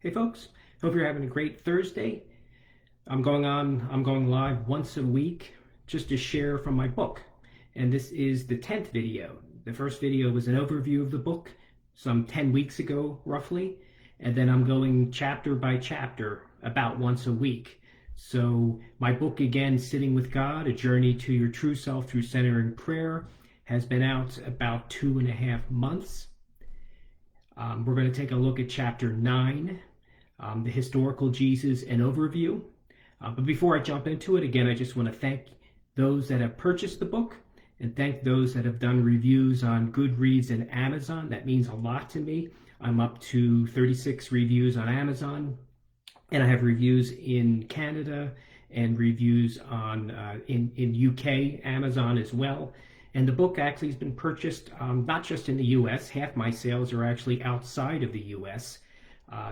Hey folks, hope you're having a great Thursday. I'm going live once a week just to share from my book. And this is the 10th video. The first video was an overview of the book some 10 weeks ago, roughly. And then I'm going chapter by chapter about once a week. So my book, again, Sitting with God, A Journey to Your True Self Through Centering Prayer, has been out about 2.5 months. We're going to take a look at chapter 9, the historical Jesus, an overview. But before I jump into it, again, I just want to thank those that have purchased the book and thank those that have done reviews on Goodreads and Amazon. That means a lot to me. I'm up to 36 reviews on Amazon, and I have reviews in Canada and reviews on in UK Amazon as well. And the book actually has been purchased not just in the US. Half my sales are actually outside of the US.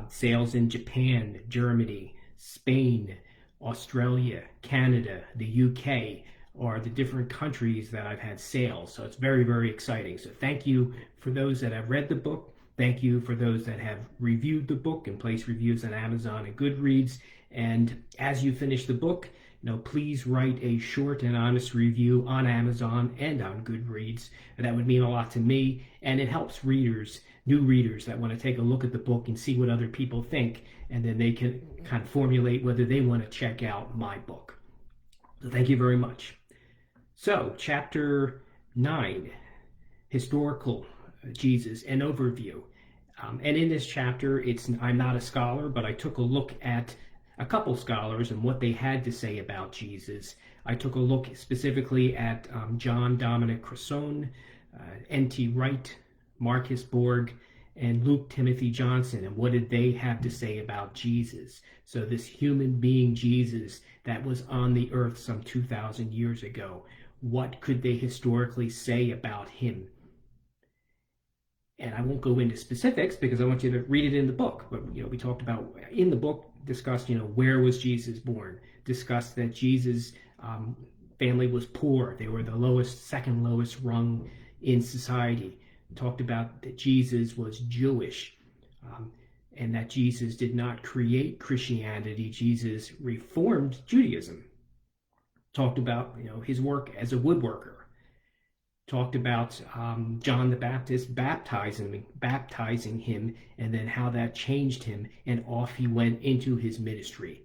Sales in Japan, Germany, Spain, Australia, Canada, the UK are the different countries that I've had sales. So it's very, very exciting. So thank you for those that have read the book. Thank you for those that have reviewed the book and placed reviews on Amazon and Goodreads. And as you finish the book, please write a short and honest review on Amazon and on Goodreads. That would mean a lot to me, and it helps readers, new readers that want to take a look at the book and see what other people think, and then they can kind of formulate whether they want to check out my book. So thank you very much. So, chapter 9, Historical Jesus, an overview. And in this chapter, I'm not a scholar, but I took a look at a couple scholars and what they had to say about Jesus. I took a look specifically at John Dominic Crossan, N.T. Wright, Marcus Borg, and Luke Timothy Johnson, and what did they have to say about Jesus? So this human being Jesus that was on the earth some 2,000 years ago, what could they historically say about him? And I won't go into specifics because I want you to read it in the book. But we talked about in the book, discussed where was Jesus born, discussed that Jesus' family was poor. They were the second lowest rung in society. Talked about that Jesus was Jewish, and that Jesus did not create Christianity. Jesus reformed Judaism. Talked about his work as a woodworker. Talked about John the Baptist baptizing him, and then how that changed him, and off he went into his ministry.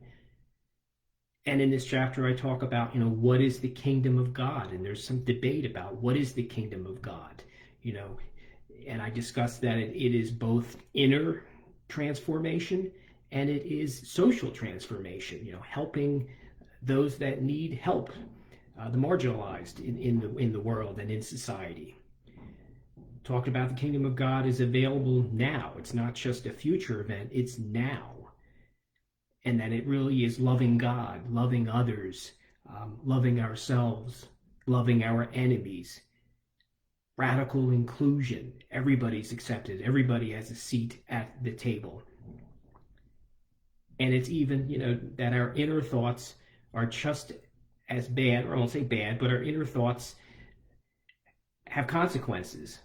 And in this chapter, I talk about what is the kingdom of God, and there's some debate about what is the kingdom of God. And I discussed that it is both inner transformation and it is social transformation. Helping those that need help. The marginalized in the world and in society. Talked about the kingdom of God is available now. It's not just a future event, it's now. And that it really is loving God, loving others, loving ourselves, loving our enemies. Radical inclusion. Everybody's accepted. Everybody has a seat at the table. And it's even, that our inner thoughts are just as bad, or I won't say bad, but our inner thoughts have consequences,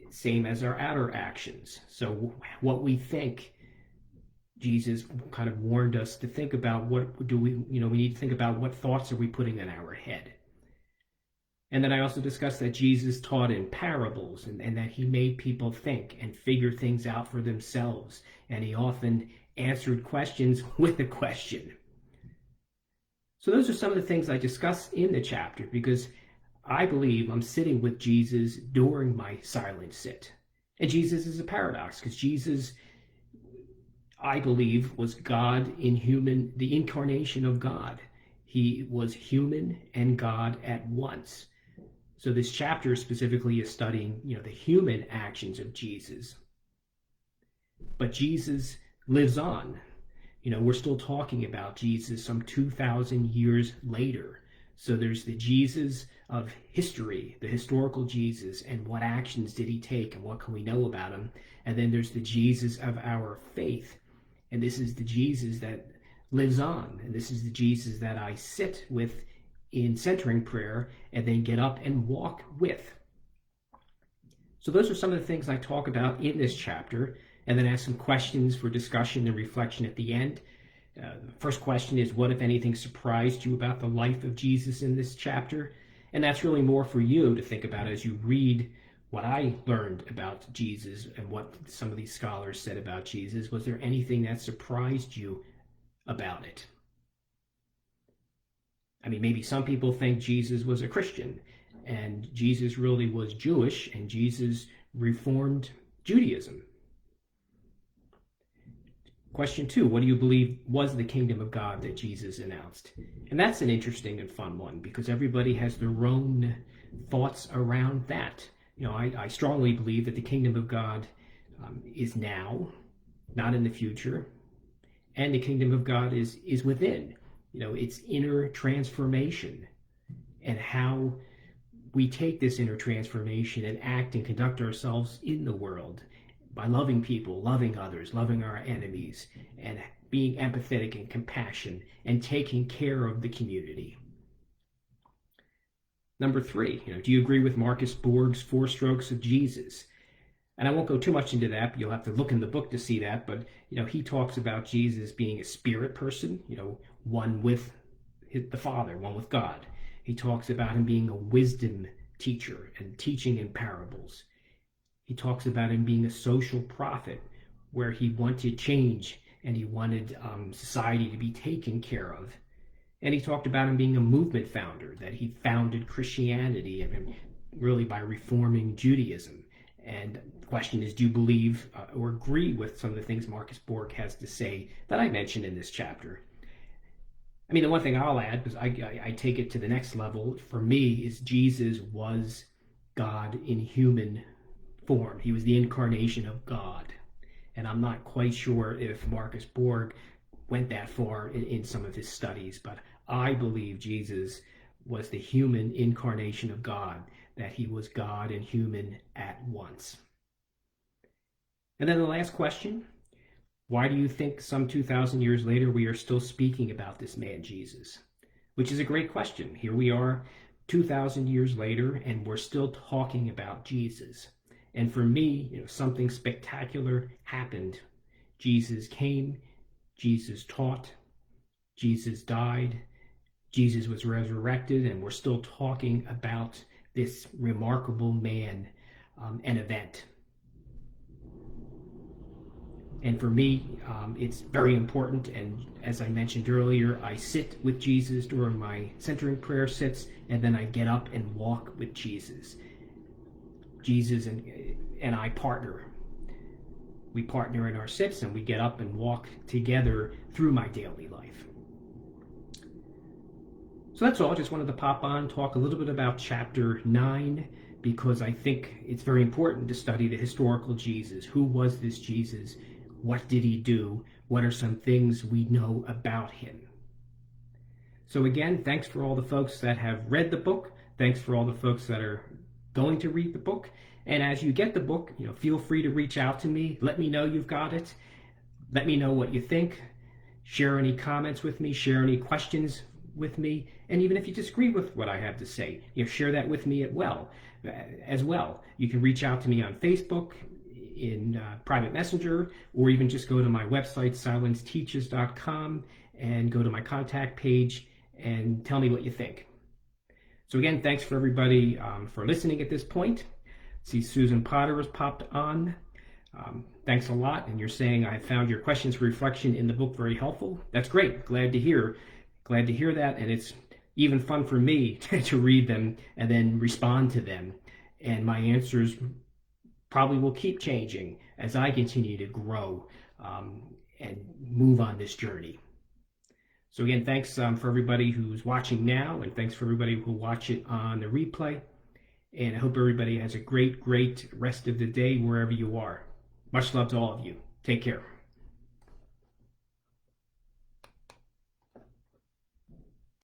same as our outer actions. So what we think, Jesus kind of warned us to think about. What do we need to think about what thoughts are we putting in our head. And then I also discussed that Jesus taught in parables, and that he made people think and figure things out for themselves, and he often answered questions with a question. So those are some of the things I discuss in the chapter, because I believe I'm sitting with Jesus during my silent sit. And Jesus is a paradox, because Jesus, I believe, was God in human, the incarnation of God. He was human and God at once. So this chapter specifically is studying, the human actions of Jesus. But Jesus lives on. We're still talking about Jesus some 2,000 years later. So there's the Jesus of history, the historical Jesus, and what actions did he take and what can we know about him? And then there's the Jesus of our faith. And this is the Jesus that lives on. And this is the Jesus that I sit with in centering prayer and then get up and walk with. So those are some of the things I talk about in this chapter. and then ask some questions for discussion and reflection at the end. The first question is, what, if anything, surprised you about the life of Jesus in this chapter? And that's really more for you to think about as you read what I learned about Jesus and what some of these scholars said about Jesus. Was there anything that surprised you about it? I mean, maybe some people think Jesus was a Christian, and Jesus really was Jewish, and Jesus reformed Judaism. Question 2, what do you believe was the kingdom of God that Jesus announced? And that's an interesting and fun one, because everybody has their own thoughts around that. You know, I strongly believe that the kingdom of God is now, not in the future, and the kingdom of God is within. You know, it's inner transformation, and how we take this inner transformation and act and conduct ourselves in the world by loving people, loving others, loving our enemies, and being empathetic and compassion, and taking care of the community. Number 3, do you agree with Marcus Borg's 4 strokes of Jesus? And I won't go too much into that, but you'll have to look in the book to see that. But, he talks about Jesus being a spirit person, one with the Father, one with God. He talks about him being a wisdom teacher and teaching in parables. He talks about him being a social prophet, where he wanted change and he wanted society to be taken care of. And he talked about him being a movement founder, that he founded Christianity, and really by reforming Judaism. And the question is, do you believe or agree with some of the things Marcus Borg has to say that I mentioned in this chapter? I mean, the one thing I'll add, because I take it to the next level, for me, is Jesus was God in human form. He was the incarnation of God. And I'm not quite sure if Marcus Borg went that far in some of his studies, but I believe Jesus was the human incarnation of God, that he was God and human at once. And then the last question, why do you think some 2,000 years later we are still speaking about this man Jesus? Which is a great question. Here we are 2,000 years later, and we're still talking about Jesus. And for me, something spectacular happened. Jesus came, Jesus taught, Jesus died, Jesus was resurrected, and we're still talking about this remarkable man and event. And for me, it's very important. And as I mentioned earlier, I sit with Jesus during my centering prayer sits, and then I get up and walk with Jesus. Jesus and I partner. We partner in our sits, and we get up and walk together through my daily life. So that's all. I just wanted to pop on, talk a little bit about chapter 9, because I think it's very important to study the historical Jesus. Who was this Jesus? What did he do? What are some things we know about him? So again, thanks for all the folks that have read the book. Thanks for all the folks that are going to read the book. And as you get the book, feel free to reach out to me. Let me know you've got it. Let me know what you think. Share any comments with me. Share any questions with me. And even if you disagree with what I have to say, share that with me as well. You can reach out to me on Facebook, in private messenger, or even just go to my website, silenceteaches.com, and go to my contact page and tell me what you think. So again, thanks for everybody for listening at this point. See, Susan Potter has popped on. Thanks a lot. And you're saying, I found your questions for reflection in the book very helpful. That's great. Glad to hear that. And it's even fun for me to read them and then respond to them. And my answers probably will keep changing as I continue to grow and move on this journey. So again, thanks for everybody who's watching now, and thanks for everybody who will watch it on the replay. And I hope everybody has a great rest of the day wherever you are. Much love to all of you. Take care.